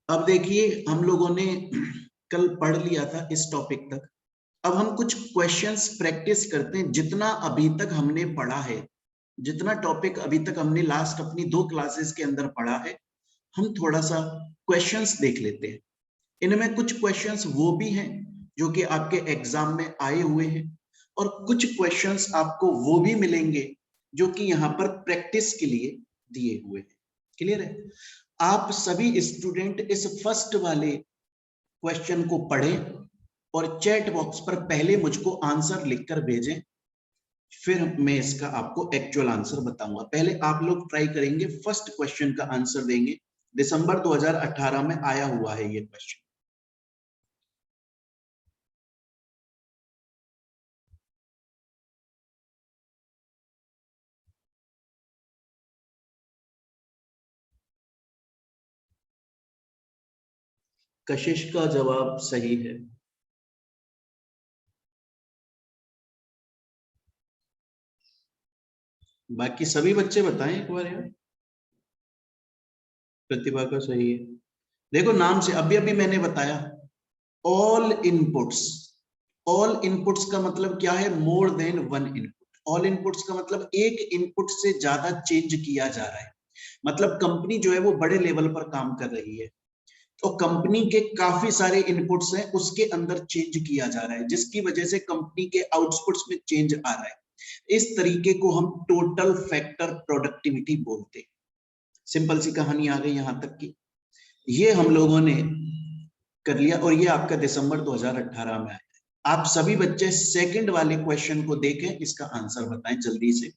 अब देखिए हम लोगों ने कल पढ़ लिया था इस टॉपिक तक। अब हम कुछ क्वेश्चंस प्रैक्टिस करते हैं। जितना अभी तक हमने पढ़ा है, जितना टॉपिक अभी तक हमने लास्ट अपनी 2 क्लासेस के अंदर पढ़ा है, हम थोड़ा सा क्वेश्चंस देख लेते हैं। इनमें कुछ क्वेश्चंस वो भी हैं जो कि आपके एग्जाम में आए हुए हैं, और कुछ क्वेश्चंस आपको वो भी मिलेंगे जो कि यहाँ पर प्रैक्टिस के लिए दिए हुए हैं। क्लियर है? आप सभी स्टूडेंट इस फर्स्ट वाले क्वेश्चन को पढ़ें और चैट बॉक्स पर पहले मुझको आंसर लिखकर भेजें, फिर मैं इसका आपको एक्चुअल आंसर बताऊंगा। पहले आप लोग ट्राई करेंगे, फर्स्ट क्वेश्चन का आंसर देंगे। दिसंबर 2018 में आया हुआ है ये क्वेश्चन। कशिश का जवाब सही है। बाकी सभी बच्चे बताएं एक बार यार। प्रतिभा का सही है। देखो नाम से अभी अभी मैंने बताया, ऑल इनपुट्स। ऑल इनपुट्स का मतलब क्या है? More than one input. All inputs का मतलब एक इनपुट से ज्यादा चेंज किया जा रहा है। मतलब कंपनी जो है वो बड़े लेवल पर काम कर रही है, तो कंपनी के काफी सारे इनपुट्स हैं, उसके अंदर चेंज किया जा रहा है, जिसकी वजह से कंपनी के आउटपुट्स में चेंज आ रहा है। इस तरीके को हम टोटल फैक्टर प्रोडक्टिविटी बोलते हैं। सिंपल सी कहानी आ गई यहां तक की। ये हम लोगों ने कर लिया, और ये आपका दिसंबर 2018 में आया। आप सभी बच्चे सेकंड वाले क्वेश्चन को देखें, इसका आंसर बताएं जल्दी से।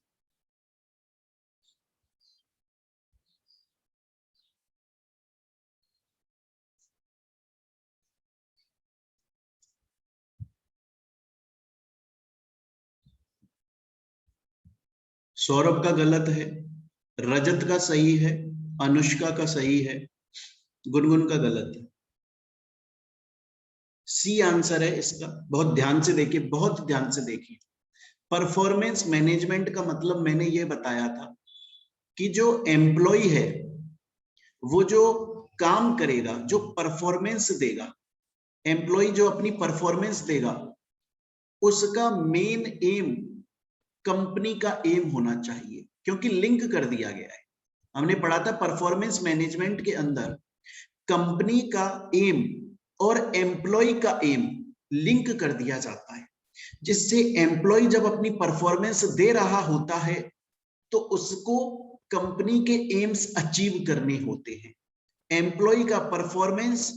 सौरभ का गलत है, रजत का सही है, अनुष्का का सही है, गुनगुन का गलत है। सी आंसर है इसका। बहुत ध्यान से देखिए, बहुत ध्यान से देखिए। परफॉर्मेंस मैनेजमेंट का मतलब मैंने ये बताया था कि जो एम्प्लॉय है वो जो काम करेगा, जो परफॉर्मेंस देगा, एम्प्लॉय जो अपनी परफॉर्मेंस देगा, उसका मेन एम कंपनी का एम होना चाहिए, क्योंकि लिंक कर दिया गया है। हमने पढ़ा था परफॉर्मेंस मैनेजमेंट के अंदर कंपनी का एम और एम्प्लॉय का एम लिंक कर दिया जाता है, जिससे एम्प्लॉय जब अपनी परफॉर्मेंस दे रहा होता है तो उसको कंपनी के एम्स अचीव करने होते हैं। एम्प्लॉय का परफॉर्मेंस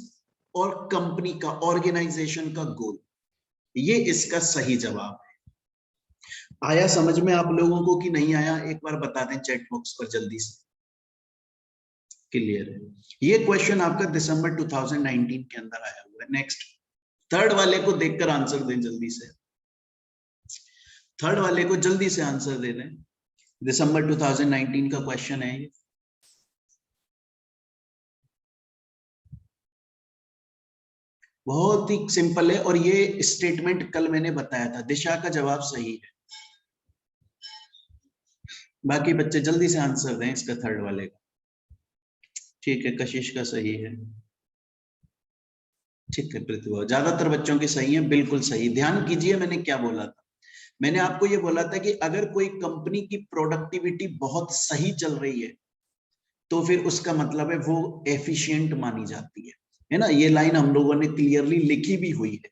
और कंपनी का, ऑर्गेनाइजेशन का गोल, ये इसका सही जवाब है। आया समझ में आप लोगों को कि नहीं आया? एक बार बता दें चैट बॉक्स पर जल्दी से। क्लियर है? ये क्वेश्चन आपका दिसंबर 2019 के अंदर आया हुआ है। नेक्स्ट, थर्ड वाले को देखकर आंसर दें जल्दी से। थर्ड वाले को जल्दी से आंसर दे दें। दिसंबर 2019 का क्वेश्चन है ये। बहुत ही सिंपल है, और ये स्टेटमेंट कल मैंने बताया था। दिशा का जवाब सही है। बाकी बच्चे जल्दी से आंसर दें इसका, थर्ड वाले का। ठीक है, कशिश का सही है। ठीक है प्रतिभा, ज्यादातर बच्चों की सही है, बिल्कुल सही। ध्यान कीजिए मैंने क्या बोला था। मैंने आपको ये बोला था कि अगर कोई कंपनी की प्रोडक्टिविटी बहुत सही चल रही है तो फिर उसका मतलब है वो एफिशिएंट मानी जाती है ना? ये लाइन हम लोगों ने क्लियरली लिखी भी हुई है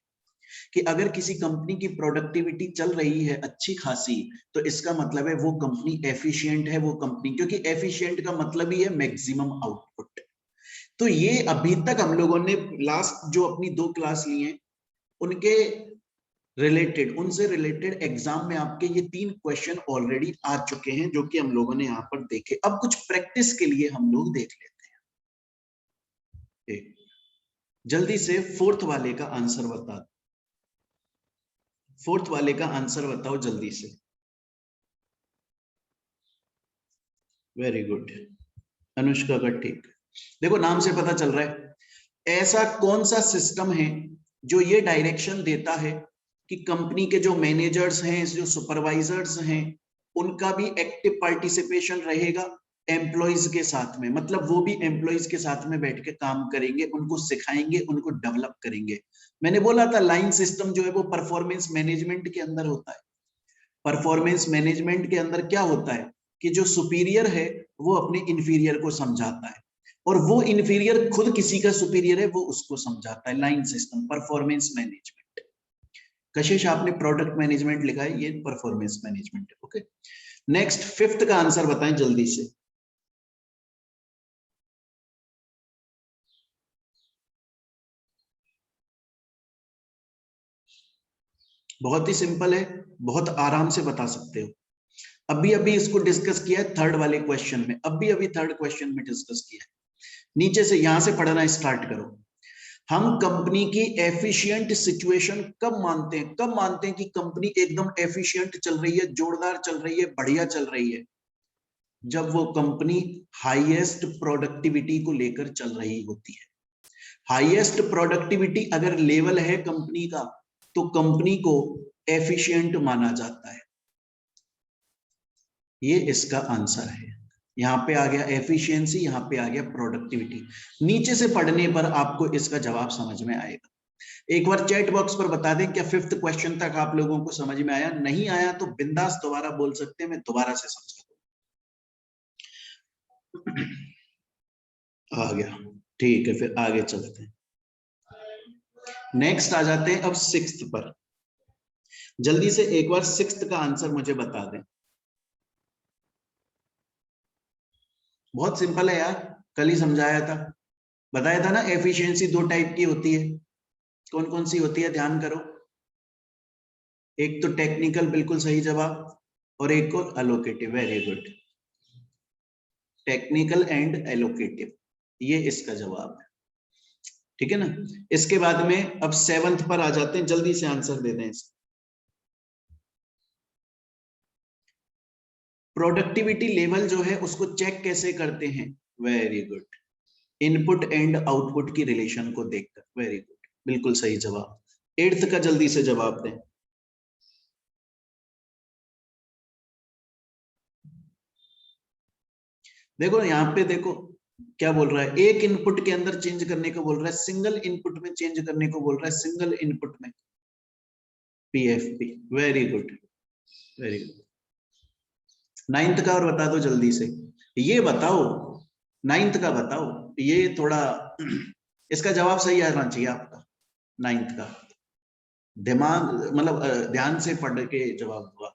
कि अगर किसी कंपनी की प्रोडक्टिविटी चल रही है अच्छी खासी, तो इसका मतलब है वो कंपनी एफिशिएंट है। वो कंपनी, क्योंकि एफिशिएंट का मतलब ही है मैक्सिमम आउटपुट। तो ये अभी तक हम लोगों ने लास्ट जो अपनी 2 क्लास ली हैं उनके रिलेटेड, उनसे रिलेटेड एग्जाम में आपके ये 3 क्वेश्चन ऑलरेडी आ चुके हैं जो कि हम लोगों ने यहाँ पर देखे। अब कुछ प्रैक्टिस के लिए हम लोग देख लेते हैं। जल्दी से फोर्थ वाले का आंसर बता दो। फोर्थ वाले का आंसर बताओ जल्दी से। वेरी गुड, अनुष्का का ठीक। देखो नाम से पता चल रहा है ऐसा कौन सा सिस्टम है जो ये डायरेक्शन देता है कि कंपनी के जो मैनेजर्स हैं, जो सुपरवाइजर्स हैं, उनका भी एक्टिव पार्टिसिपेशन रहेगा, एम्प्लॉइज के साथ में, मतलब वो भी एम्प्लॉइज के साथ में बैठ के काम करेंगे, उनको सिखाएंगे, उनको डेवलप करेंगे। मैंने बोला था लाइन सिस्टम जो है वो परफॉर्मेंस मैनेजमेंट के अंदर होता है। परफॉर्मेंस मैनेजमेंट के अंदर क्या होता है कि जो सुपीरियर है वो अपने इंफीरियर को समझाता है, और वो इंफीरियर खुद किसी का सुपीरियर है, वो उसको समझाता है। Line system, performance management. कशिश आपने प्रोडक्ट मैनेजमेंट लिखा है, ये परफॉर्मेंस मैनेजमेंट है। ओके, नेक्स्ट 5th का आंसर बताएं जल्दी से। बहुत ही सिंपल है, बहुत आराम से बता सकते हो। अभी अभी इसको डिस्कस किया है थर्ड वाले क्वेश्चन में, अभी अभी थर्ड क्वेश्चन में डिस्कस किया है। नीचे से यहां से पढ़ना स्टार्ट करो। हम कंपनी की एफिशिएंट सिचुएशन कब मानते हैं? कब मानते हैं कि कंपनी एकदम एफिशिएंट चल रही है, जोरदार चल रही है, बढ़िया चल रही है? जब वो कंपनी हाईएस्ट प्रोडक्टिविटी को लेकर चल रही होती है। हाईएस्ट प्रोडक्टिविटी अगर लेवल है कंपनी का, तो कंपनी को एफिशिएंट माना जाता है। ये इसका आंसर है। यहाँ पे आ गया एफिशिएंसी, यहाँ पे आ गया प्रोडक्टिविटी। नीचे से पढ़ने पर आपको इसका जवाब समझ में आएगा। एक बार चैट बॉक्स पर बता दें क्या 5th क्वेश्चन तक आप लोगों को समझ में आया? नहीं आया तो बिंदास दोबारा बोल सकते हैं, मैं दोबारा से समझा दूं। आ गया, ठीक है, फिर आगे चलते हैं। नेक्स्ट आ जाते हैं अब 6th पर। जल्दी से एक बार 6th का आंसर मुझे बता दें। बहुत सिंपल है यार, कल ही समझाया था, बताया था ना। एफिशिएंसी 2 टाइप की होती है। कौन कौन सी होती है? ध्यान करो। एक तो टेक्निकल, बिल्कुल सही जवाब, और एक को allocative. Very good, technical and allocative, ये इसका जवाब है। ठीक है ना। इसके बाद में अब 7th पर आ जाते हैं, जल्दी से आंसर दे दें इसका। प्रोडक्टिविटी लेवल जो है उसको चेक कैसे करते हैं? Very good, input and output की रिलेशन को देखकर। वेरी गुड, बिल्कुल सही जवाब। 8th का जल्दी से जवाब दें। देखो यहाँ पे देखो क्या बोल रहा है, एक इनपुट के अंदर चेंज करने को बोल रहा है, सिंगल इनपुट में चेंज करने को बोल रहा है, सिंगल इनपुट में PFP. Very good, very good. 9th का और बता दो जल्दी से, ये बताओ 9th का बताओ, ये थोड़ा इसका जवाब सही आना चाहिए आपका 9th का। दिमाग मतलब ध्यान से पढ़ के जवाब हुआ।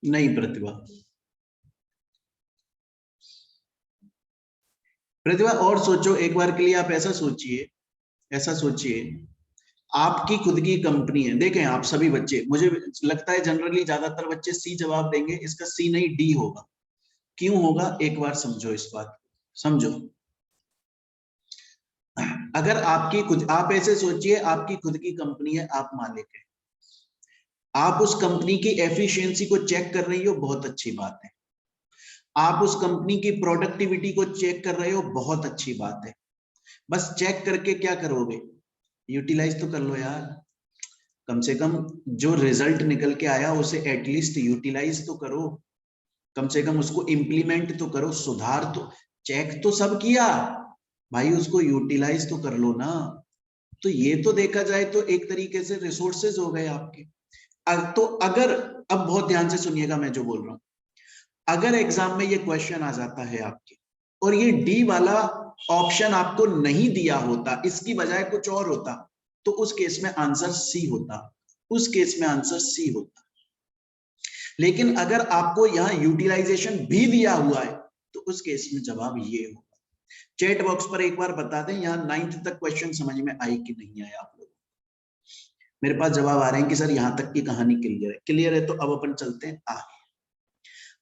नहीं प्रतिभा, प्रतिभा और सोचो एक बार के लिए। आप ऐसा सोचिए, ऐसा सोचिए, आपकी खुद की कंपनी है। देखें आप सभी बच्चे, मुझे लगता है जनरली ज्यादातर बच्चे सी जवाब देंगे, इसका सी नहीं डी होगा। क्यों होगा? एक बार समझो इस बात, समझो। अगर आपकी खुद, आप ऐसे सोचिए आपकी खुद की कंपनी है, आप मालिक है, आप उस कंपनी की एफिशिएंसी को चेक कर रही हो, बहुत अच्छी बात है। आप उस कंपनी की प्रोडक्टिविटी को चेक कर रहे हो, बहुत अच्छी बात है। बस चेक करके क्या करोगे? यूटिलाइज तो कर लो यार, कम से कम जो रिजल्ट निकल के आया उसे एटलीस्ट यूटिलाइज तो करो, कम से कम उसको इंप्लीमेंट तो करो, सुधार तो। चेक तो सब किया भाई, उसको यूटिलाइज तो कर लो ना। तो ये तो देखा जाए तो एक तरीके से रिसोर्सेज हो गए आपके। तो अगर, अब बहुत ध्यान से सुनिएगा मैं जो बोल रहा हूं, अगर एग्जाम में ये क्वेश्चन आ जाता है आपके, और ये डी वाला ऑप्शन आपको नहीं दिया होता, इसकी बजाय कुछ और होता, तो उस केस में आंसर सी होता, उस केस में आंसर सी होता। लेकिन अगर आपको यहाँ यूटिलाइजेशन भी दिया हुआ है, तो उस केस में जवाब ये होगा। चैट बॉक्स पर एक बार बता दें यहाँ 9th तक क्वेश्चन समझ में आए कि नहीं आए आप लोग। मेरे पास जवाब आ रहे हैं कि सर यहाँ तक की कहानी क्लियर है। क्लियर है तो अब अपन चलते हैं आगे।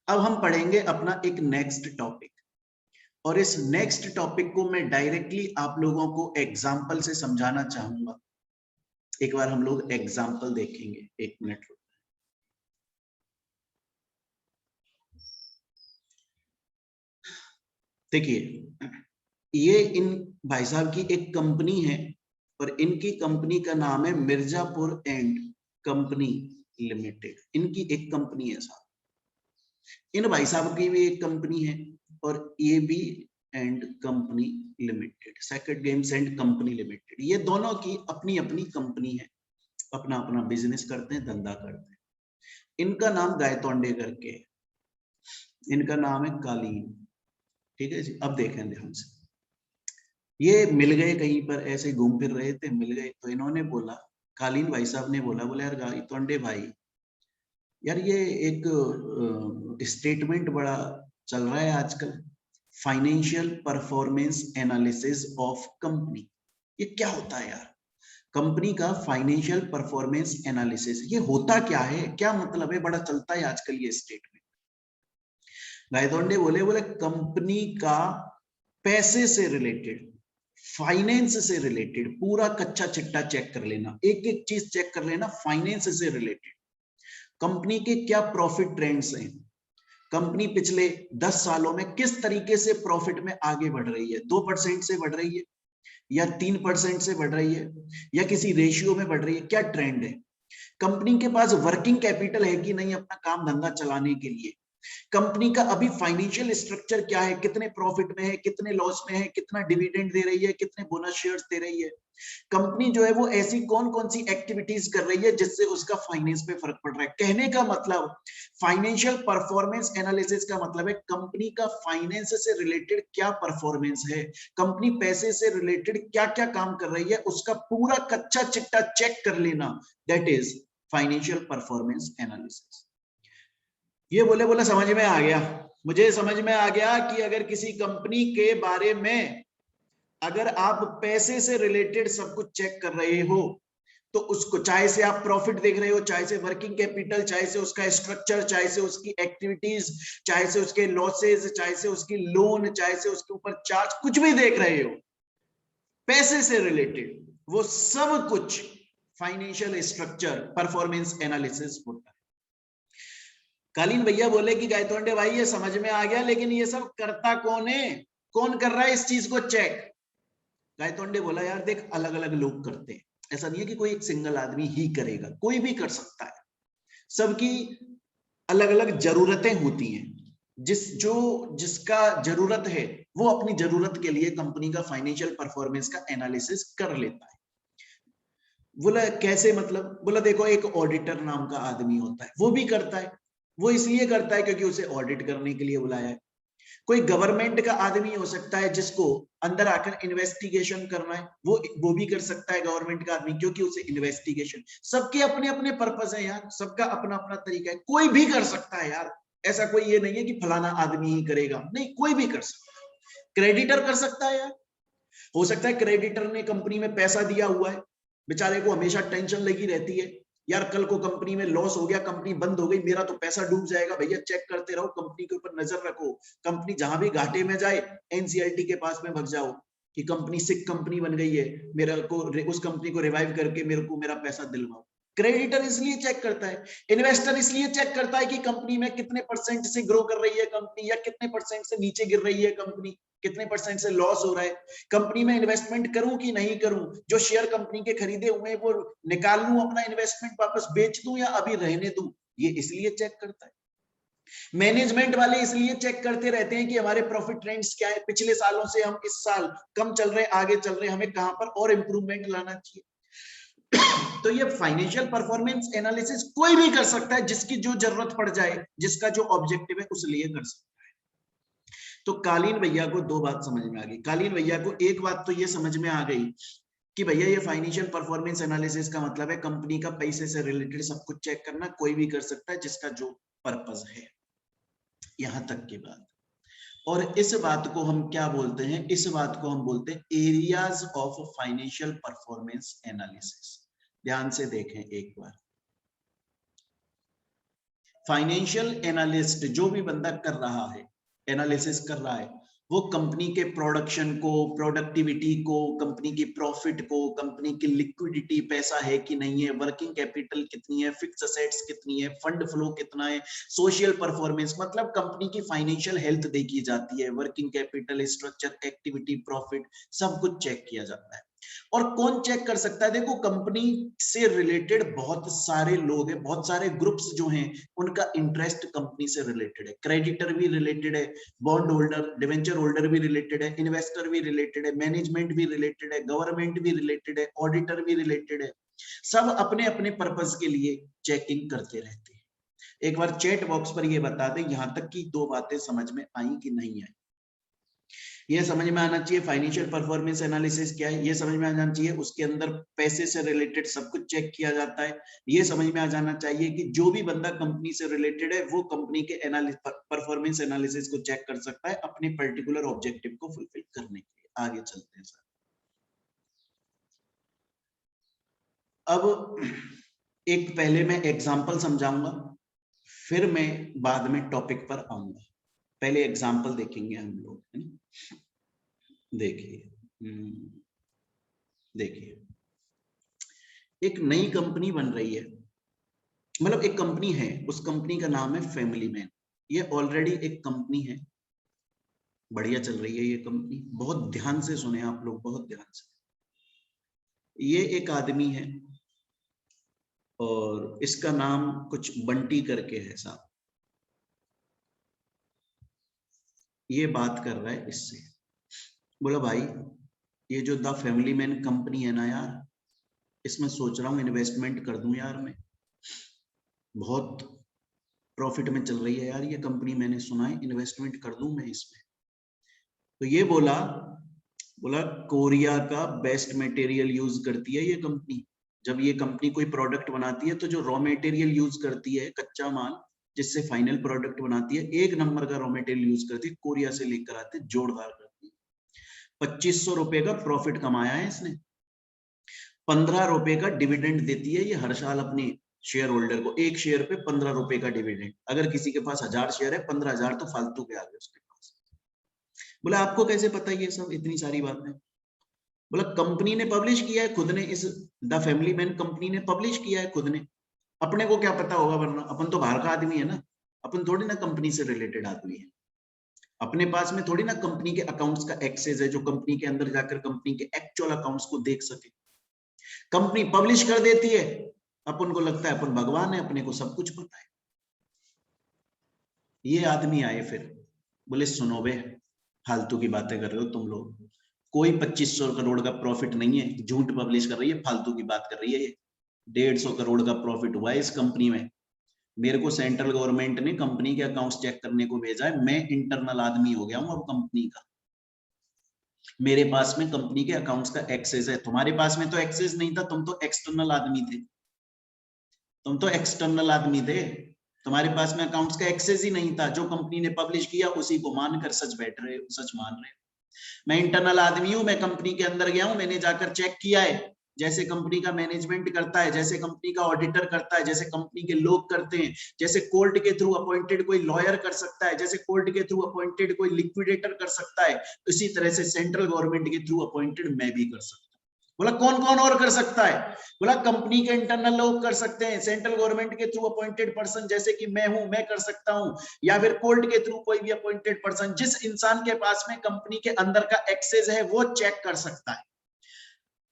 अब हम पढ़ेंगे अपना एक नेक्स्ट टॉपिक, और इस नेक्स्ट टॉपिक को मैं डायरेक्टली आप लोगों को एग्जाम्पल से समझाना चाहूंगा। एक बार हम लोग एग्जाम्पल देखेंगे, 1 मिनट। देखिए ये इन भाई साहब की एक कंपनी है, और इनकी कंपनी का नाम है मिर्जापुर एंड कंपनी लिमिटेड। इनकी एक कंपनी है साहब, इन भाई साहब की भी एक कंपनी है और AB and company limited, second games and company limited, ये दोनों की अपनी अपनी कंपनी है, अपना अपना बिजनेस करते हैं, धंधा करते हैं। इनका नाम गायतोंडे करके है, इनका नाम है कालीन, ठीक है जी। अब देखें ध्यान से, ये मिल गए कहीं पर, ऐसे घूम फिर रहे थे, मिल गए तो इन्होंने बोला, कालीन भाई साहब ने बोला, बोले यार गायतोंडे भाई, यार ये एक स्टेटमेंट बड़ा चल रहा है आजकल, financial performance analysis of company, ये क्या होता है यार? कंपनी का फाइनेंशियल परफॉर्मेंस एनालिसिस, ये होता क्या है, क्या मतलब है? बड़ा चलता है आजकल ये स्टेटमेंट। गायतोंडे बोले, बोले कंपनी का पैसे से रिलेटेड, फाइनेंस से रिलेटेड पूरा कच्चा चिट्टा चेक कर लेना, एक एक चीज चेक कर लेना, फाइनेंस से रिलेटेड। कंपनी के क्या प्रॉफिट ट्रेंड्स हैं, कंपनी पिछले 10 सालों में किस तरीके से प्रॉफिट में आगे बढ़ रही है, 2% से बढ़ रही है या 3% से बढ़ रही है या किसी रेशियो में बढ़ रही है, क्या ट्रेंड है? कंपनी के पास वर्किंग कैपिटल है कि नहीं अपना काम धंधा चलाने के लिए? कंपनी का अभी फाइनेंशियल स्ट्रक्चर क्या है, कितने प्रॉफिट में है, कितने लॉस में है, कितना डिविडेंड दे रही है, कितने बोनस शेयर्स दे रही है? कंपनी जो है वो ऐसी कौन कौन सी एक्टिविटीज कर रही है जिससे उसका फाइनेंस पे फर्क पड़ रहा है? कहने का मतलब, फाइनेंशियल परफॉर्मेंस एनालिसिस का मतलब है कंपनी का फाइनेंस से रिलेटेड क्या परफॉर्मेंस है, कंपनी पैसे से रिलेटेड क्या क्या काम कर रही है, उसका पूरा कच्चा चिट्टा चेक कर लेना, that is financial performance analysis. ये बोले, बोला समझ में आ गया, मुझे समझ में आ गया कि अगर किसी कंपनी के बारे में अगर आप पैसे से रिलेटेड सब कुछ चेक कर रहे हो तो उसको, चाहे से आप प्रॉफिट देख रहे हो, चाहे से वर्किंग कैपिटल, चाहे से उसका स्ट्रक्चर, चाहे से उसकी एक्टिविटीज, चाहे से उसके लॉसेज, चाहे से उसकी लोन, चाहे से उसके ऊपर चार्ज, कुछ भी देख रहे हो पैसे से रिलेटेड, वो सब कुछ फाइनेंशियल स्ट्रक्चर परफॉर्मेंस एनालिसिस होता है। कालीन भैया बोले कि गायतोंडे भाई ये समझ में आ गया, लेकिन ये सब करता कौन है, कौन कर रहा है इस चीज को चेक? गायतोंडे बोला, यार देख अलग अलग लोग करते हैं, ऐसा नहीं है कि कोई एक सिंगल आदमी ही करेगा, कोई भी कर सकता है, सबकी अलग अलग जरूरतें होती हैं, जिसका जरूरत है वो अपनी जरूरत के लिए कंपनी का फाइनेंशियल परफॉर्मेंस का एनालिसिस कर लेता है। बोला कैसे मतलब? बोला देखो, एक ऑडिटर नाम का आदमी होता है, वो भी करता है, वो इसलिए करता है क्योंकि उसे ऑडिट करने के लिए बुलाया है। कोई गवर्नमेंट का आदमी हो सकता है जिसको अंदर आकर इन्वेस्टिगेशन करना है, वो भी कर सकता है गवर्नमेंट का आदमी, क्योंकि उसे इन्वेस्टिगेशन, सबके अपने अपने पर्पस है यार, सबका अपना अपना तरीका है, कोई भी कर सकता है यार, ऐसा कोई ये नहीं है कि फलाना आदमी ही करेगा, नहीं, कोई भी कर सकता है। क्रेडिटर कर सकता है यार, हो सकता है क्रेडिटर ने कंपनी में पैसा दिया हुआ है, बेचारे को हमेशा टेंशन लगी रहती है, यार कल को कंपनी में लॉस हो गया, कंपनी बंद हो गई, मेरा तो पैसा डूब जाएगा, भैया चेक करते रहो, कंपनी के ऊपर नजर रखो, कंपनी जहां भी घाटे में जाए एनसीएलटी के पास में भग जाओ कि कंपनी सिक कंपनी बन गई है, मेरे को उस कंपनी को रिवाइव करके मेरे को मेरा पैसा दिलवाओ। क्रेडिटर इसलिए चेक करता है, इन्वेस्टर इसलिए चेक करता है कि कंपनी में कितने परसेंट से ग्रो कर रही है कंपनी, या कितने परसेंट से नीचे गिर रही है कंपनी, कितने परसेंट से लॉस हो रहा है, कंपनी में इन्वेस्टमेंट करूं कि नहीं करूं, जो शेयर कंपनी के खरीदे हुए हैं वो निकाल लूं, अपना इन्वेस्टमेंट वापस बेच दूं या अभी रहने दूं, ये इसलिए चेक करता है। मैनेजमेंट वाले इसलिए चेक करते रहते हैं कि हमारे प्रॉफिट ट्रेंड्स क्या है, पिछले सालों से हम इस साल कम चल रहे, आगे चल रहे, हमें कहां पर और इंप्रूवमेंट लाना चाहिए। तो ये फाइनेंशियल परफॉर्मेंस एनालिसिस कोई भी कर सकता है, जिसकी जो जरूरत पड़ जाए, जिसका जो ऑब्जेक्टिव है उस लिए कर सकता है। तो कालीन भैया को दो बात समझ में आ गई, कालीन भैया को एक बात तो ये समझ में आ गई कि भैया ये फाइनेंशियल परफॉर्मेंस एनालिसिस का मतलब है कंपनी का पैसे से रिलेटेड सब कुछ चेक करना, कोई भी कर सकता है जिसका जो पर्पस है, यहां तक की बात। और इस बात को हम क्या बोलते हैं? इस बात को हम बोलते हैं areas of financial performance analysis. ध्यान से देखें एक बार, फाइनेंशियल एनालिस्ट जो भी बंदा कर रहा है, एनालिसिस कर रहा है, वो कंपनी के प्रोडक्शन को, प्रोडक्टिविटी को, कंपनी की प्रॉफिट को, कंपनी की लिक्विडिटी, पैसा है कि नहीं है, वर्किंग कैपिटल कितनी है, फिक्स असेट्स कितनी है, फंड फ्लो कितना है, सोशल परफॉर्मेंस, मतलब कंपनी की फाइनेंशियल हेल्थ देखी जाती है, working capital, structure, activity, profit, सब कुछ चेक किया जाता है। और कौन चेक कर सकता है? देखो कंपनी से रिलेटेड बहुत सारे लोग हैं, बहुत सारे ग्रुप्स जो हैं, उनका इंटरेस्ट कंपनी से रिलेटेड है। क्रेडिटर भी रिलेटेड है, बॉन्ड होल्डर, डिवेंचर होल्डर भी रिलेटेड है, इन्वेस्टर भी रिलेटेड है, मैनेजमेंट भी रिलेटेड है, गवर्नमेंट भी रिलेटेड है, ऑडिटर भी रिलेटेड है। सब अपने अपने पर्पस के लिए चेकिंग करते रहते हैं। एक बार चैट बॉक्स पर ये बता दें यहां तक की 2 बातें समझ में आई कि नहीं आई। ये समझ में आना चाहिए फाइनेंशियल परफॉर्मेंस एनालिसिस क्या है, ये समझ में आ जाना चाहिए उसके अंदर पैसे से रिलेटेड सब कुछ चेक किया जाता है। ये समझ में आ जाना चाहिए कि जो भी बंदा कंपनी से रिलेटेड है वो कंपनी के परफॉर्मेंस एनालिसिस को चेक कर सकता है अपने पर्टिकुलर ऑब्जेक्टिव को फुलफिल करने के लिए। आगे चलते हैं सर। अब एक पहले मैं एग्जाम्पल समझाऊंगा, फिर मैं बाद में टॉपिक पर आऊंगा। पहले एग्जाम्पल देखेंगे हम लोग, है ना। देखिए एक नई कंपनी बन रही है, मतलब एक कंपनी है, उस कंपनी का नाम है फैमिली मैन। ये ऑलरेडी एक कंपनी है, बढ़िया चल रही है ये कंपनी। बहुत ध्यान से सुने आप लोग, बहुत ध्यान से। ये एक आदमी है और इसका नाम कुछ बंटी करके है साहब। ये बात कर रहा है इससे, बोला भाई ये जो द फैमिली मैन कंपनी है ना यार, इसमें सोच रहा हूँ इन्वेस्टमेंट कर दूं यार मैं, बहुत प्रॉफिट में चल रही है यार ये कंपनी, मैंने सुना है, इन्वेस्टमेंट कर दूं मैं इसमें। तो ये बोला कोरिया का बेस्ट मटेरियल यूज करती है ये कंपनी। जब ये कंपनी कोई प्रोडक्ट बनाती है तो जो रॉ मटेरियल यूज करती है, कच्चा माल जिससे फाइनल प्रोडक्ट बनाती है, 1 नंबर का रॉ मटेरियल यूज करती है, कोरिया से लेकर आते, जोरदार करती है। 2500 रुपए का प्रॉफिट कमाया है इसने। 15 रुपए का डिविडेंड देती है ये हर साल अपने शेयर होल्डर को, एक शेयर पे 15 रुपए का डिविडेंड। अगर किसी के पास 1000 शेयर है, 15,000 तो फालतू के आ गए उसके पास। बोला आपको कैसे पता ये सब इतनी सारी बातें? बोला कंपनी ने पब्लिश किया है खुद ने, इस द फैमिली मैन कंपनी ने पब्लिश किया है खुद ने, अपने को क्या पता होगा, वरना अपन तो बाहर का आदमी है ना, अपन थोड़ी ना कंपनी से रिलेटेड आदमी है। अपने पास में थोड़ी ना कंपनी के अकाउंट्स का एक्सेस है जो कंपनी के अंदर जाकर कंपनी के एक्चुअल अकाउंट्स को देख सके। कंपनी पब्लिश कर देती है, अपन को लगता है अपन भगवान है, अपने को सब कुछ पता है। ये आदमी आए फिर बोले सुनो बे, फालतू की बातें कर रहे हो तुम लोग, कोई 2500 करोड़ का प्रॉफिट नहीं है, झूठ पब्लिश कर रही है, फालतू की बात कर रही है ये। 150 करोड़ का प्रॉफिट हुआ है इस कंपनी में। मेरे को सेंट्रल गवर्नमेंट ने कंपनी के अकाउंट्स चेक करने को भेजा है, मैं इंटरनल आदमी हो गया हूं अब कंपनी का, मेरे पास में कंपनी के अकाउंट्स का एक्सेस है। तुम्हारे पास में तो एक्सेस नहीं था, तुम तो एक्सटर्नल आदमी थे, तुम तो एक्सटर्नल आदमी थे, तुम्हारे पास में अकाउंट्स का एक्सेस ही नहीं था। जो कंपनी ने पब्लिश किया उसी को मानकर सच बैठ रहे हो, सच मान रहे हो। मैं इंटरनल आदमी हूं, मैं कंपनी के अंदर गया हूं, मैंने जाकर चेक किया है, जैसे कंपनी का मैनेजमेंट करता है, जैसे कंपनी का ऑडिटर करता है, जैसे कंपनी के लोग करते हैं, जैसे कोर्ट के थ्रू अपॉइंटेड कोई लॉयर कर सकता है, जैसे कोर्ट के थ्रू अपॉइंटेड कोई लिक्विडेटर कर सकता है, इसी तरह से सेंट्रल गवर्नमेंट के थ्रू अपॉइंटेड मैं भी कर सकता हूं। बोला कौन कौन और कर सकता है? बोला कंपनी के इंटरनल लोग कर सकते हैं, सेंट्रल गवर्नमेंट के थ्रू अपॉइंटेड पर्सन जैसे कि मैं हूं, मैं कर सकता हूं, या फिर कोर्ट के थ्रू कोई भी अपॉइंटेड पर्सन, जिस इंसान के पास में कंपनी के अंदर का एक्सेस है वो चेक कर सकता है।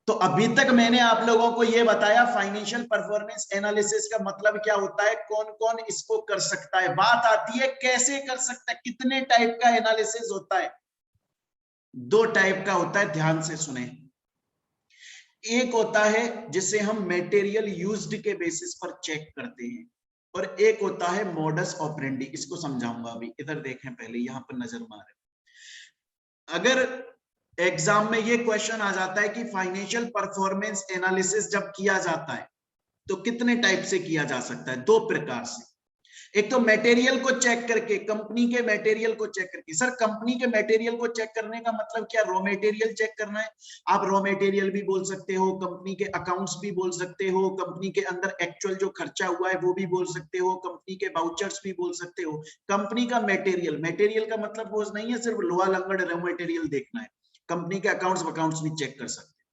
तो अभी तक मैंने आप लोगों को यह बताया फाइनेंशियल परफॉर्मेंस एनालिसिस का मतलब क्या होता है, कौन कौन इसको कर सकता है। बात आती है कैसे कर सकता है, कितने टाइप का एनालिसिस होता है? 2 टाइप का होता है, ध्यान से सुने। एक होता है जिसे हम मटेरियल यूज्ड के बेसिस पर चेक करते हैं, और एक होता है मॉडस ऑपरेंडी। इसको समझाऊंगा अभी, इधर देखें पहले, यहां पर नजर मारे। अगर एग्जाम में ये क्वेश्चन आ जाता है कि फाइनेंशियल परफॉर्मेंस एनालिसिस जब किया जाता है तो कितने टाइप से किया जा सकता है? 2 प्रकार से। एक तो मटेरियल को चेक करके, कंपनी के मटेरियल को चेक करके। सर कंपनी के मटेरियल को चेक करने का मतलब क्या, रॉ मटेरियल चेक करना है? आप रॉ मटेरियल भी बोल सकते हो, कंपनी के अकाउंट्स भी बोल सकते हो, कंपनी के अंदर एक्चुअल जो खर्चा हुआ है वो भी बोल सकते हो, कंपनी के वाउचर्स भी बोल सकते हो। कंपनी का मटेरियल, मटेरियल का मतलब वो नहीं है सिर्फ लोहा लंगड़ रॉ मटेरियल देखना है, कंपनी के अकाउंट्स भी चेक कर सकते हैं।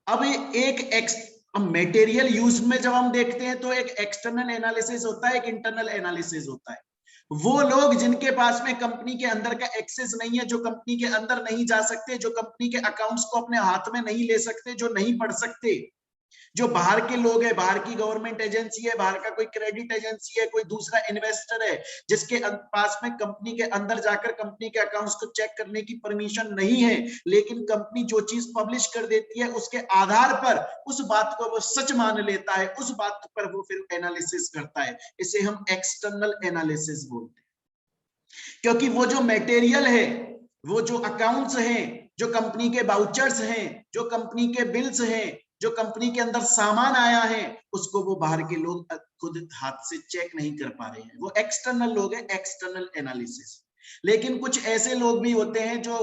अब एक मटेरियल यूज में जब हम देखते हैं तो एक एक्सटर्नल एनालिसिस होता है, एक इंटरनल एनालिसिस होता है। वो लोग जिनके पास में कंपनी के अंदर का एक्सेस नहीं है, जो कंपनी के अंदर नहीं जा सकते, जो कंपनी के अकाउंट्स को अपने हाथ में नहीं ले सकते, जो नहीं पढ़ सकते, जो बाहर के लोग हैं, बाहर की गवर्नमेंट एजेंसी है, बाहर का कोई क्रेडिट एजेंसी है, कोई दूसरा इन्वेस्टर है, जिसके पास में कंपनी के अंदर जाकर कंपनी के अकाउंट्स को चेक करने की परमिशन नहीं है, लेकिन कंपनी जो चीज पब्लिश कर देती है उसके आधार पर उस बात को वो सच मान लेता है, उस बात पर वो फिर एनालिसिस करता है। इसे हम एक्सटर्नल एनालिसिस बोलते हैं। क्योंकि वो जो मटेरियल है, वो जो अकाउंट्स हैं, जो कंपनी के वाउचर्स हैं, जो कंपनी के बिल्स हैं, जो कंपनी के अंदर सामान आया है, उसको वो बाहर के लोग खुद हाथ से चेक नहीं कर पा रहे हैं। वो एक्सटर्नल लोग हैं, एक्सटर्नल एनालिसिस। लेकिन कुछ ऐसे लोग भी होते हैं जो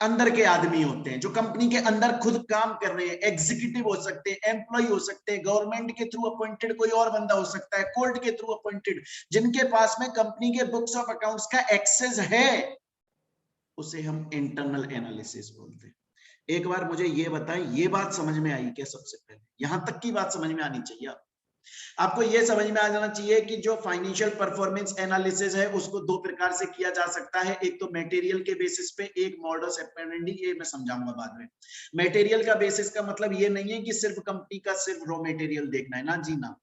अंदर के आदमी होते हैं, जो कंपनी के अंदर खुद काम कर रहे हैं, एग्जीक्यूटिव हो सकते हैं, एम्प्लॉय हो सकते हैं, गवर्नमेंट के थ्रू अपॉइंटेड कोई और बंदा हो सकता है, कोर्ट के थ्रू अपॉइंटेड, जिनके पास में कंपनी के बुक्स ऑफ अकाउंट्स का एक्सेस है, उसे हम इंटरनल एनालिसिस बोलते हैं। एक बार मुझे ये बताएं, ये बात समझ में आई क्या? सबसे पहले यहां तक की बात समझ में आनी चाहिए। आपको यह समझ में आ जाना चाहिए कि जो फाइनेंशियल परफॉर्मेंस एनालिसिस है उसको दो प्रकार से किया जा सकता है। एक तो मटेरियल के बेसिस पे, एक मॉडस ऑपरेंडी, ये मैं समझाऊंगा बाद में। मटेरियल का बेसिस का मतलब ये नहीं है कि सिर्फ कंपनी का सिर्फ रॉ मटेरियल देखना है, ना जी ना।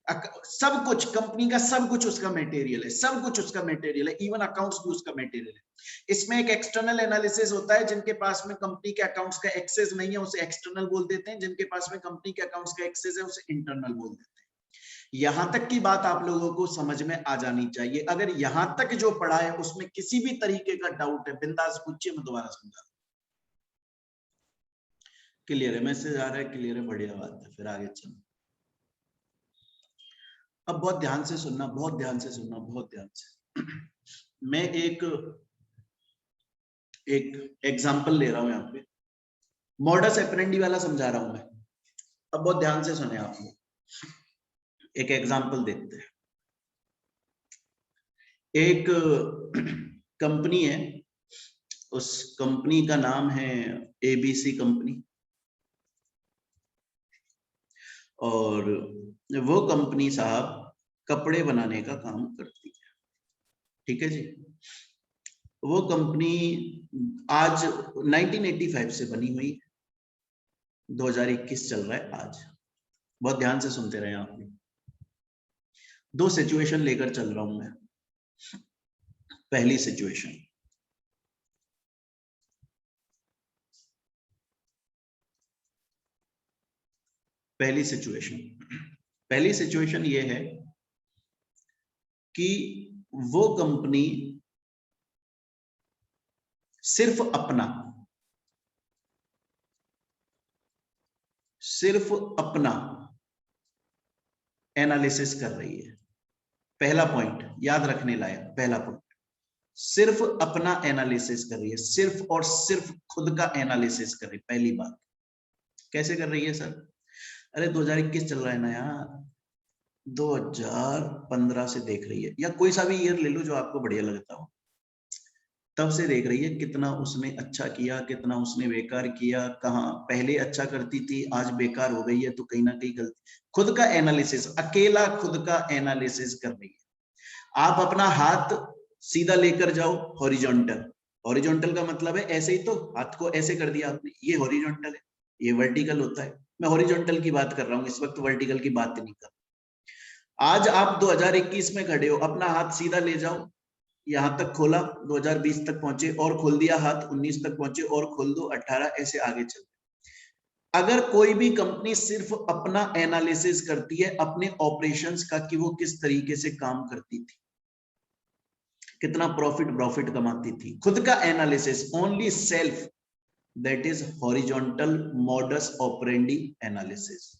सब कुछ कंपनी का, सब कुछ उसका मटेरियल है, सब कुछ उसका मटेरियल है, इवन अकाउंट्स भी उसका मटेरियल है। इसमें एक एक्सटर्नल एनालिसिस होता है, जिनके पास में कंपनी के अकाउंट्स का एक्सेस नहीं है उसे एक्सटर्नल बोल देते हैं, जिनके पास में कंपनी के अकाउंट्स का एक्सेस है उसे इंटरनल बोल देते हैं। यहां तक की बात आप लोगों को समझ में आ जानी चाहिए। अगर यहां तक जो पढ़ा है उसमें किसी भी तरीके का डाउट है, बिंदास पूछिए, मैं दोबारा समझा। क्लियर है? मैसेज आ रहा है? क्लियर है, बढ़िया बात है, फिर आगे चलो। अब बहुत ध्यान से सुनना, बहुत ध्यान से सुनना, बहुत ध्यान से। मैं एक एग्जाम्पल ले रहा हूं यहाँ पे, मॉडस ऑपरेंडी वाला समझा रहा हूं मैं। अब बहुत ध्यान से सुने आप लोग, एक एग्जाम्पल देखते हैं। एक कंपनी है, उस कंपनी का नाम है एबीसी कंपनी, और वो कंपनी साहब कपड़े बनाने का काम करती है। ठीक है जी। वो कंपनी आज 1985 से बनी हुई है, 2021 चल रहा है आज। बहुत ध्यान से सुनते रहे आप। दो सिचुएशन लेकर चल रहा हूं मैं। पहली सिचुएशन, पहली सिचुएशन ये है कि वो कंपनी सिर्फ अपना एनालिसिस कर रही है। पहला पॉइंट याद रखने लायक, पहला पॉइंट, सिर्फ अपना एनालिसिस कर रही है, सिर्फ और सिर्फ खुद का एनालिसिस कर रही है। पहली बात, कैसे कर रही है सर? अरे 2021 चल रहा है ना यार, 2015 से देख रही है, या कोई सा भी ईयर ले लो जो आपको बढ़िया लगता हो, तब से देख रही है कितना उसने अच्छा किया, कितना उसने बेकार किया, कहाँ पहले अच्छा करती थी आज बेकार हो गई है, तो कहीं ना कहीं गलती। खुद का एनालिसिस, अकेला खुद का एनालिसिस कर रही है। आप अपना हाथ सीधा लेकर जाओ, हॉरिजॉन्टल। हॉरिजॉन्टल का मतलब है ऐसे ही, तो हाथ को ऐसे कर दिया आपने, ये हॉरिजॉन्टल है, ये वर्टिकल होता है। मैं हॉरिजॉन्टल की बात कर रहा हूँ इस वक्त, वर्टिकल की बात नहीं कर। आज आप 2021 में खड़े हो, अपना हाथ सीधा ले जाओ, यहां तक खोला, 2020 तक पहुंचे, और खोल दिया हाथ, 19 तक पहुंचे और खोल दो 18, ऐसे आगे चल। अगर कोई भी कंपनी सिर्फ अपना एनालिसिस करती है अपने ऑपरेशंस का, कि वो किस तरीके से काम करती थी, कितना प्रॉफिट कमाती थी, खुद का analysis, only self, that is horizontal modus operandi analysis.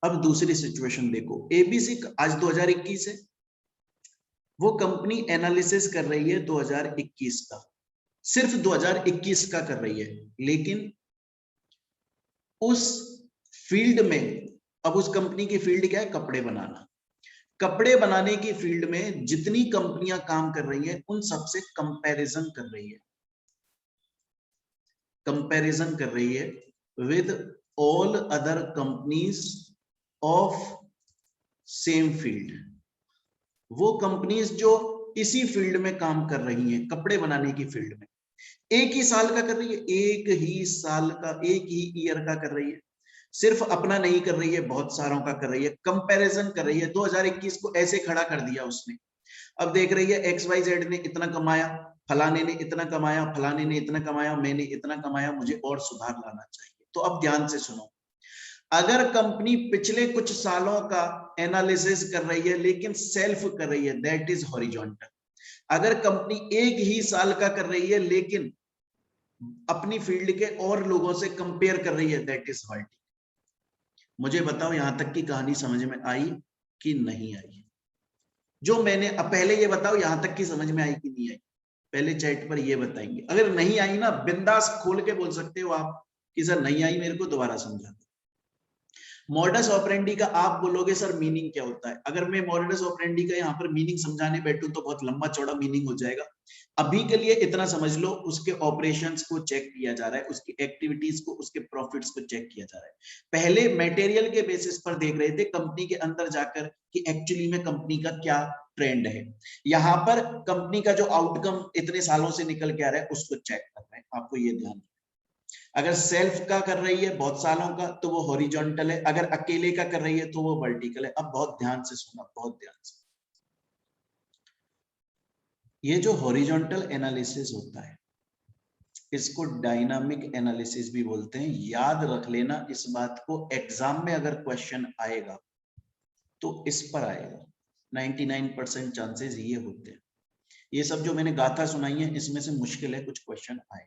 अब दूसरी सिचुएशन देखो, एबीसी आज 2021 है, वो कंपनी एनालिसिस कर रही है 2021 का, सिर्फ 2021 का कर रही है, लेकिन उस फील्ड में, अब उस कंपनी की फील्ड क्या है? कपड़े बनाना। कपड़े बनाने की फील्ड में जितनी कंपनियां काम कर रही हैं उन सबसे कंपैरिजन कर रही है, कंपैरिजन कर रही है with all other companies of same field. वो कंपनीज जो इसी फील्ड में काम कर रही हैं, कपड़े बनाने की फील्ड में, एक ही साल का कर रही है, एक ही साल का, एक ही ईयर का कर रही है, सिर्फ अपना नहीं कर रही है, बहुत सारों का कर रही है, कंपैरिजन कर रही है। 2021 को ऐसे खड़ा कर दिया उसने। अब देख रही है XYZ ने इतना कमाया, फलाने ने इतना कमाया, फलाने ने इतना कमाया, मैंने इतना कमाया, मुझे और सुधार लाना चाहिए। तो अब ध्यान से सुनो, अगर कंपनी पिछले कुछ सालों का एनालिसिस कर रही है लेकिन सेल्फ कर रही है, दैट इज हॉरिजॉन्टल। अगर कंपनी एक ही साल का कर रही है लेकिन अपनी फील्ड के और लोगों से कंपेयर कर रही है, दैट इज वर्टिकल। मुझे बताओ यहां तक की कहानी समझ में आई कि नहीं आई? जो मैंने अब पहले ये बताओ यहां तक की समझ में आई कि नहीं आई? पहले चैट पर ये बताएंगे। अगर नहीं आई ना, बिंदास खोल के बोल सकते हो आप कि सर नहीं आई, मेरे को दोबारा समझा दो। मॉडस ऑपरेंडी का आप बोलोगे सर मीनिंग क्या होता है? अगर मैं मॉडस ऑपरेंडी का यहाँ पर मीनिंग समझाने बैठूं तो बहुत लंबा चौड़ा मीनिंग हो जाएगा। अभी के लिए इतना समझ लो, उसके ऑपरेशंस को चेक किया जा रहा है, उसकी एक्टिविटीज को, उसके प्रॉफिट्स को चेक किया जा रहा है। पहले मटेरियल के बेसिस पर देख रहे थे कंपनी के अंदर जाकर कि एक्चुअली में कंपनी का क्या ट्रेंड है। यहाँ पर कंपनी का जो आउटकम इतने सालों से निकल के आ रहा है उसको चेक कर रहे हैं। आपको ये ध्यान, अगर सेल्फ का कर रही है बहुत सालों का तो वो हॉरिजॉन्टल है, अगर अकेले का कर रही है तो वो वर्टिकल है। अब बहुत ध्यान से सुना, बहुत ध्यान से। ये जो हॉरिजॉन्टल एनालिसिस होता है इसको डायनामिक एनालिसिस भी बोलते हैं। याद रख लेना इस बात को, एग्जाम में अगर क्वेश्चन आएगा तो इस पर आएगा। 99% चांसेस ये होते हैं। ये सब जो मैंने गाथा सुनाई है इसमें से मुश्किल है कुछ क्वेश्चन आए।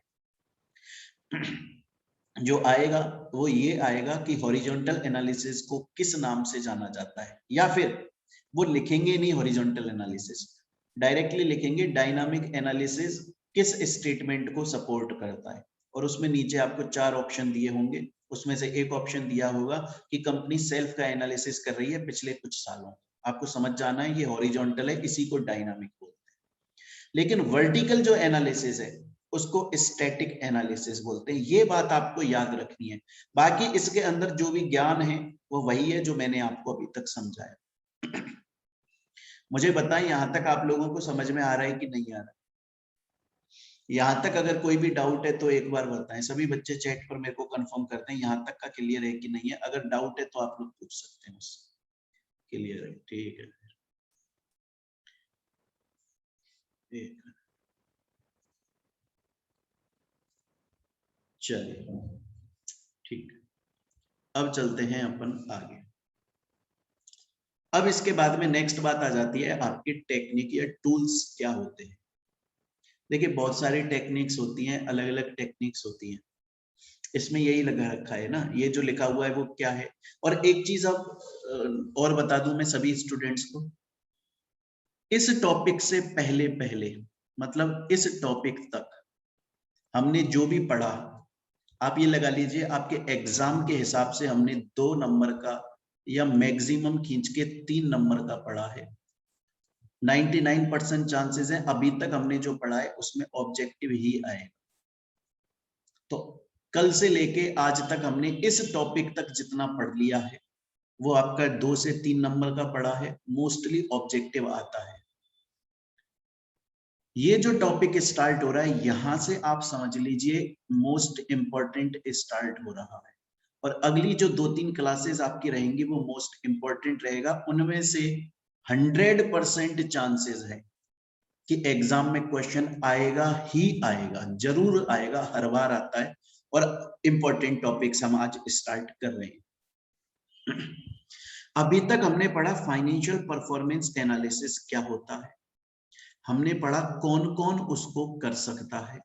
जो आएगा वो ये आएगा कि हॉरिजॉन्टल एनालिसिस को किस नाम से जाना जाता है, या फिर वो लिखेंगे नहीं हॉरिजॉन्टल एनालिसिस, डायरेक्टली लिखेंगे डायनामिक एनालिसिस किस स्टेटमेंट को सपोर्ट करता है। और उसमें नीचे आपको 4 ऑप्शन दिए होंगे, उसमें से एक ऑप्शन दिया होगा कि कंपनी सेल्फ का एनालिसिस कर रही है पिछले कुछ सालों। आपको समझ जाना है ये हॉरिजॉन्टल है, इसी को डायनामिक बोलते हैं। लेकिन वर्टिकल जो एनालिसिस है उसको स्टैटिक एनालिसिस बोलते हैं। ये बात आपको याद रखनी है। बाकी इसके अंदर जो भी ज्ञान है वो वही है जो मैंने आपको अभी तक समझाया। मुझे बताएं यहां तक आप लोगों को समझ में आ रहा है कि नहीं आ रहा है? यहां तक अगर कोई भी डाउट है तो एक बार बताएं। सभी बच्चे चैट पर मेरे को कंफर्म करते हैं यहां तक का क्लियर है कि नहीं है। अगर डाउट है तो आप लोग पूछ सकते हैं मुझसे। क्लियर है? ठीक है, ठीक है, चलिए ठीक। अब चलते हैं अपन आगे। अब इसके बाद में नेक्स्ट बात आ जाती है आपकी टेक्निक या टूल्स क्या होते हैं। देखिए बहुत सारी टेक्निक्स होती हैं, अलग अलग टेक्निक्स होती हैं। इसमें यही लगा रखा है ना, ये जो लिखा हुआ है वो क्या है। और एक चीज अब और बता दूं मैं सभी स्टूडेंट्स को, इस टॉपिक से पहले पहले मतलब इस टॉपिक तक हमने जो भी पढ़ा, आप ये लगा लीजिए आपके एग्जाम के हिसाब से हमने 2 नंबर का या मैक्सिमम खींच के 3 नंबर का पढ़ा है। 99% चांसेस है अभी तक हमने जो पढ़ा है उसमें ऑब्जेक्टिव ही आएगा। तो कल से लेके आज तक हमने इस टॉपिक तक जितना पढ़ लिया है वो आपका 2 से 3 नंबर का पढ़ा है, मोस्टली ऑब्जेक्टिव आता है। ये जो टॉपिक स्टार्ट हो रहा है यहां से आप समझ लीजिए मोस्ट इंपॉर्टेंट स्टार्ट हो रहा है। और अगली जो 2-3 क्लासेस आपकी रहेंगी वो मोस्ट इंपॉर्टेंट रहेगा। उनमें से 100% चांसेस है कि एग्जाम में क्वेश्चन आएगा ही आएगा, जरूर आएगा, हर बार आता है। और इंपॉर्टेंट टॉपिक्स हम आज स्टार्ट कर रहे हैं। अभी तक हमने पढ़ा फाइनेंशियल परफॉर्मेंस एनालिसिस क्या होता है, हमने पढ़ा कौन कौन उसको कर सकता है,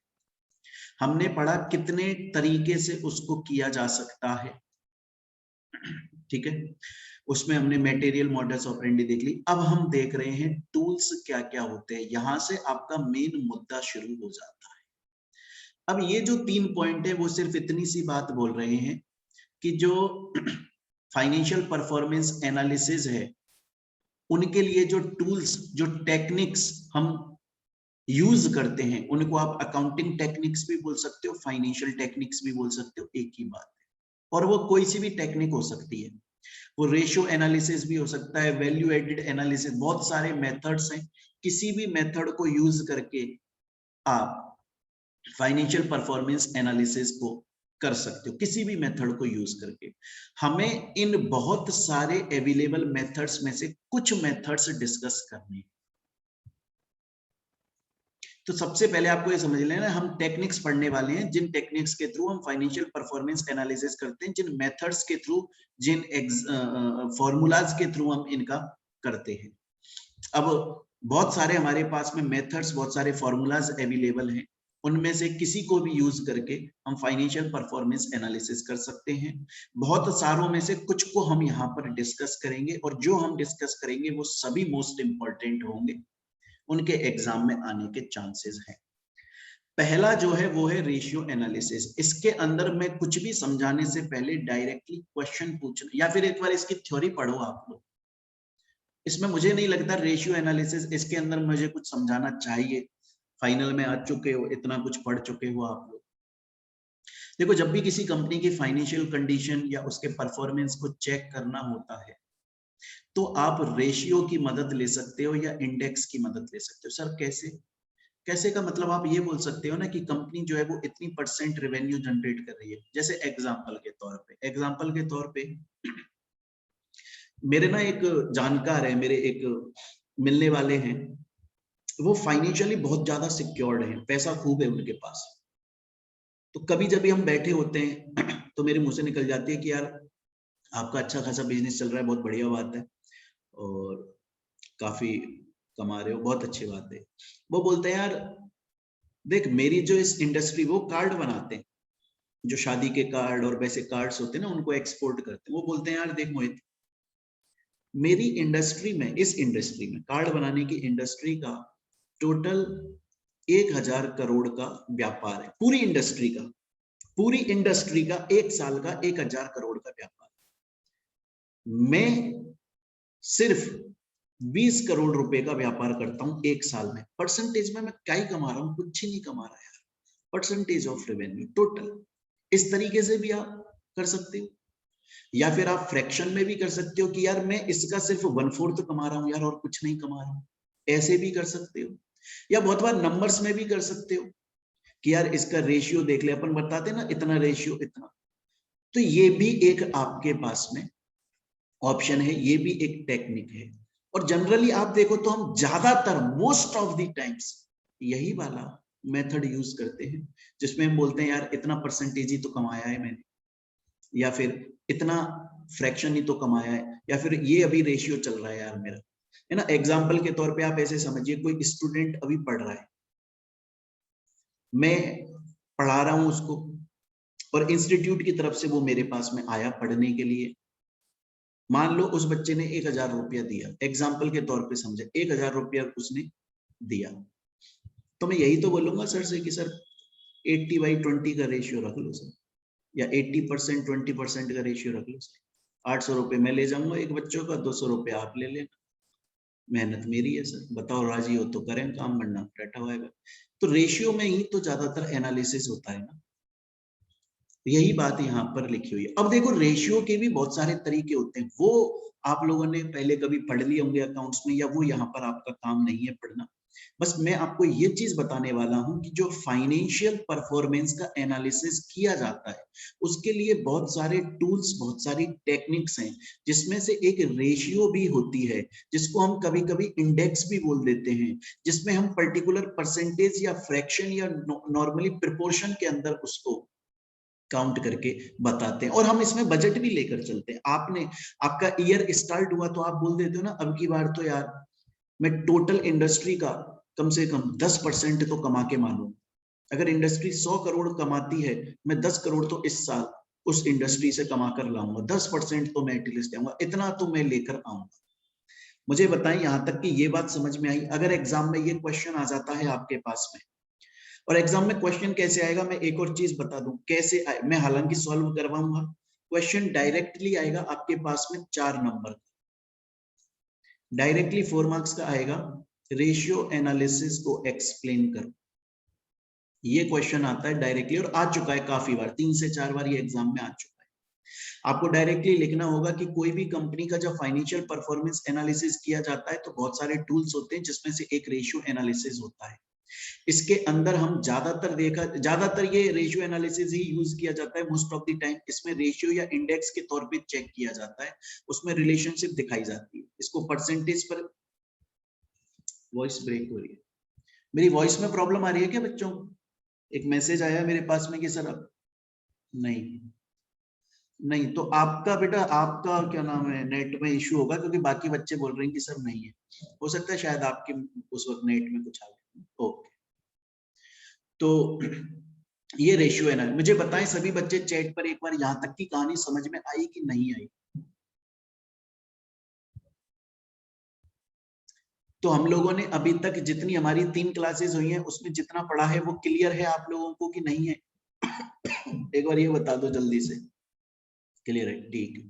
हमने पढ़ा कितने तरीके से उसको किया जा सकता है। ठीक है, उसमें हमने मटेरियल मॉडल्स ऑपरेंडी देख ली। अब हम देख रहे हैं टूल्स क्या क्या होते हैं। यहां से आपका मेन मुद्दा शुरू हो जाता है। अब ये जो 3 पॉइंट है वो सिर्फ इतनी सी बात बोल रहे हैं कि जो फाइनेंशियल परफॉर्मेंस एनालिसिस है उनके लिए जो टूल्स, जो टेक्निक्स हम यूज करते हैं उनको आप अकाउंटिंग टेक्निक्स भी बोल सकते हो, फाइनेंशियल टेक्निक्स भी बोल सकते हो, एक ही बात है। और वो कोई सी भी टेक्निक हो सकती है। वो रेशियो एनालिसिस भी हो सकता है, वैल्यू एडेड एनालिसिस, बहुत सारे मेथड्स हैं। किसी भी मेथड को यूज करके आप फाइनेंशियल परफॉर्मेंस एनालिसिस को कर सकते हो, किसी भी मेथड को यूज करके। हमें इन बहुत सारे अवेलेबल मेथड्स में से कुछ मेथड्स डिस्कस करने हैं। तो सबसे पहले आपको ये समझ लेना, हम टेक्निक्स पढ़ने वाले हैं, जिन टेक्निक्स के थ्रू हम फाइनेंशियल परफॉर्मेंस एनालिसिस करते हैं, जिन मेथड्स के थ्रू, जिन फॉर्मूलाज के थ्रू हम इनका करते हैं। अब बहुत सारे हमारे पास में मेथड्स, बहुत सारे फॉर्मूलाज अवेलेबल हैं, उनमें से किसी को भी यूज करके हम फाइनेंशियल परफॉर्मेंस एनालिसिस कर सकते हैं। बहुत सारों में से कुछ को हम यहाँ पर डिस्कस करेंगे, और जो हम डिस्कस करेंगे वो सभी मोस्ट इंपॉर्टेंट होंगे, उनके एग्जाम में आने के चांसेस हैं। पहला जो है वो है रेशियो एनालिसिस। इसके अंदर मैं कुछ भी समझाने से पहले डायरेक्टली क्वेश्चन पूछना, या फिर एक बार इसकी थ्योरी पढ़ो आप लोग। इसमें मुझे नहीं लगता रेशियो एनालिसिस इसके अंदर मुझे कुछ समझाना चाहिए, फाइनल में आ चुके हो, इतना कुछ पढ़ चुके हो आप लोग। देखो, जब भी किसी कंपनी की फाइनेंशियल कंडीशन या उसके परफॉर्मेंस को चेक करना होता है, तो आप रेशियो की मदद ले सकते हो या इंडेक्स की मदद ले सकते हो। सर कैसे? कैसे का मतलब आप ये बोल सकते हो ना कि कंपनी जो है वो इतनी % रेवेन्यू जनरेट कर रही है। जैसे एग्जांपल के तौर पे मेरे ना एक जानकार है, मेरे एक मिलने वाले हैं, वो फाइनेंशियली बहुत ज्यादा सिक्योर्ड है, पैसा खूब है उनके पास। तो कभी जब भी हम बैठे होते हैं तो मेरे मुंह से निकल जाती है कि यार आपका अच्छा खासा बिजनेस चल रहा है, बहुत बढ़िया बात है, और काफी कमा रहे हो, बहुत अच्छी बात है। वो बोलते हैं यार देख, मेरी जो इस इंडस्ट्री, वो कार्ड बनाते हैं, जो शादी के कार्ड और वैसे कार्ड्स होते हैं ना, उनको एक्सपोर्ट करते हैं। वो बोलते हैं यार देख मोहित, मेरी इंडस्ट्री में, इस इंडस्ट्री में, कार्ड बनाने की इंडस्ट्री का टोटल 1000 करोड़ का व्यापार है, पूरी इंडस्ट्री का, पूरी इंडस्ट्री का 1 साल का 1000 करोड़ का व्यापार। मैं सिर्फ 20 करोड़ रुपए का व्यापार करता हूं 1 साल में। परसेंटेज में मैं क्या ही कमा रहा हूं? कुछ ही नहीं कमा रहा यार, परसेंटेज ऑफ रेवेन्यू टोटल। इस तरीके से भी आप कर सकते हो, या फिर आप फ्रैक्शन में भी कर सकते हो कि यार मैं इसका सिर्फ 1/4 कमा रहा हूं यार, और कुछ नहीं कमा रहा हूं। ऐसे भी कर सकते हो, या बहुत बार नंबर्स में भी कर सकते हो कि यार इसका रेशियो देख ले, अपन बताते ना इतना रेशियो इतना। तो ये भी एक आपके पास में ऑप्शन है, ये भी एक टेक्निक है। और जनरली आप देखो तो हम ज्यादातर, मोस्ट ऑफ द टाइम्स, यही वाला मेथड यूज करते हैं, जिसमें हम बोलते हैं यार इतना परसेंटेज ही तो कमाया है मैंने, या फिर इतना फ्रैक्शन ही तो कमाया है, या फिर ये अभी रेशियो चल रहा है यार मेरा, है ना। एग्जाम्पल के तौर पे आप ऐसे समझिए, कोई स्टूडेंट अभी पढ़ रहा है, मैं पढ़ा रहा हूं उसको, और इंस्टीट्यूट की तरफ से वो मेरे पास में आया पढ़ने के लिए। मान लो उस बच्चे ने 1000 रुपया दिया, एग्जाम्पल के तौर पे समझे, 1000 रुपया उसने दिया, तो मैं यही तो बोलूंगा सर से कि सर 80/20 का रेशियो रख लो सर, या 80% 20% का रेशियो रख लो सर। 800 रुपये मैं ले जाऊंगा एक बच्चों का, 200 रुपये आप ले लेना, मेहनत मेरी है सर, बताओ राजी हो तो करें काम, वरना बैठा हुआ है। तो रेशियो में ही तो ज्यादातर एनालिसिस होता है ना, यही बात यहाँ पर लिखी हुई है। अब देखो, रेशियो के भी बहुत सारे तरीके होते हैं, वो आप लोगों ने पहले कभी पढ़ लिए होंगे अकाउंट्स में, या वो यहाँ पर आपका काम नहीं है पढ़ना। बस मैं आपको ये चीज बताने वाला हूं कि जो फाइनेंशियल परफॉर्मेंस का एनालिसिस किया जाता है, उसके लिए बहुत सारे टूल्स, बहुत सारी टेक्निक्स हैं, जिसमें से एक रेशियो भी होती है, जिसको हम कभी कभी इंडेक्स भी बोल देते हैं, जिसमें हम पर्टिकुलर परसेंटेज या फ्रैक्शन या नॉर्मली प्रिपोर्शन के अंदर उसको काउंट करके बताते हैं, और हम इसमें बजट भी लेकर चलते हैं। आपका ईयर स्टार्ट हुआ तो आप बोल देते हो ना, अब की बार तो यार मैं टोटल इंडस्ट्री का कम से कम 10% तो कमा के मानूं। अगर इंडस्ट्री 100 करोड़ कमाती है, मैं 10 करोड़ तो इस साल उस इंडस्ट्री से कमा कर लाऊंगा, 10% तो मैं एटलीस्ट आऊंगा, इतना तो मैं लेकर आऊंगा। मुझे बताएं यहां तक कि ये बात समझ में आई? अगर एग्जाम में ये क्वेश्चन आ जाता है आपके पास में, और एग्जाम में क्वेश्चन कैसे आएगा, मैं एक और चीज बता दूं कैसे आए, मैं हालांकि सॉल्व करवाऊंगा। क्वेश्चन डायरेक्टली आएगा आपके पास में 4 नंबर, डायरेक्टली 4 मार्क्स का आएगा, रेशियो एनालिसिस को एक्सप्लेन करो। ये क्वेश्चन आता है डायरेक्टली, और आ चुका है काफी बार, 3 से 4 बार ये एग्जाम में आ चुका है। आपको डायरेक्टली लिखना होगा कि कोई भी कंपनी का जब फाइनेंशियल परफॉर्मेंस एनालिसिस किया जाता है तो बहुत सारे टूल्स होते हैं, जिसमें से एक रेशियो एनालिसिस होता है। इसके अंदर हम ज्यादातर ये रेशियो एनालिसिस ही यूज किया जाता है मोस्ट ऑफ द टाइम। इसमें रेशियो या इंडेक्स के तौर पे चेक किया जाता है, उसमें रिलेशनशिप दिखाई जाती है। इसको परसेंटेज पर, वॉइस ब्रेक हो रही है, मेरी वॉइस में प्रॉब्लम आ रही है क्या बच्चों? एक मैसेज आया मेरे पास में कि सर अब नहीं नहीं, तो आपका बेटा, आपका क्या नाम है, नेट में इश्यू होगा, क्योंकि बाकी बच्चे बोल रहे हैं कि सर नहीं है। हो सकता है शायद आपके उस वक्त नेट में कुछ आ गया। ओके, तो ये रेशियो है ना। मुझे बताएं सभी बच्चे चैट पर एक बार यहां तक की कहानी समझ में आई कि नहीं आई? तो हम लोगों ने अभी तक जितनी हमारी 3 क्लासेस हुई हैं उसमें जितना पढ़ा है वो क्लियर है आप लोगों को कि नहीं है? एक बार ये बता दो जल्दी से। क्लियर है, ठीक है।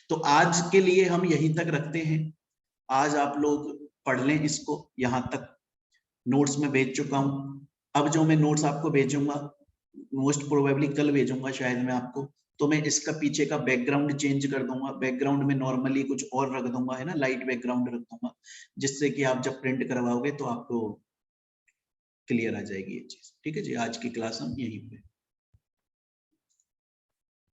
तो आज के लिए हम यहीं तक रखते हैं। आज आप लोग पढ़ लें इसको, यहां तक नोट्स में भेज चुका हूं। अब जो मैं नोट्स आपको भेजूंगा, मोस्ट प्रोबेबली कल भेजूंगा शायद मैं आपको, तो मैं इसका पीछे का बैकग्राउंड चेंज कर दूंगा। बैकग्राउंड में नॉर्मली कुछ और रख दूंगा, है ना, लाइट बैकग्राउंड रख दूंगा, जिससे कि आप जब प्रिंट करवाओगे तो आपको क्लियर आ जाएगी ये चीज। ठीक है जी, आज की क्लास हम यहीं पे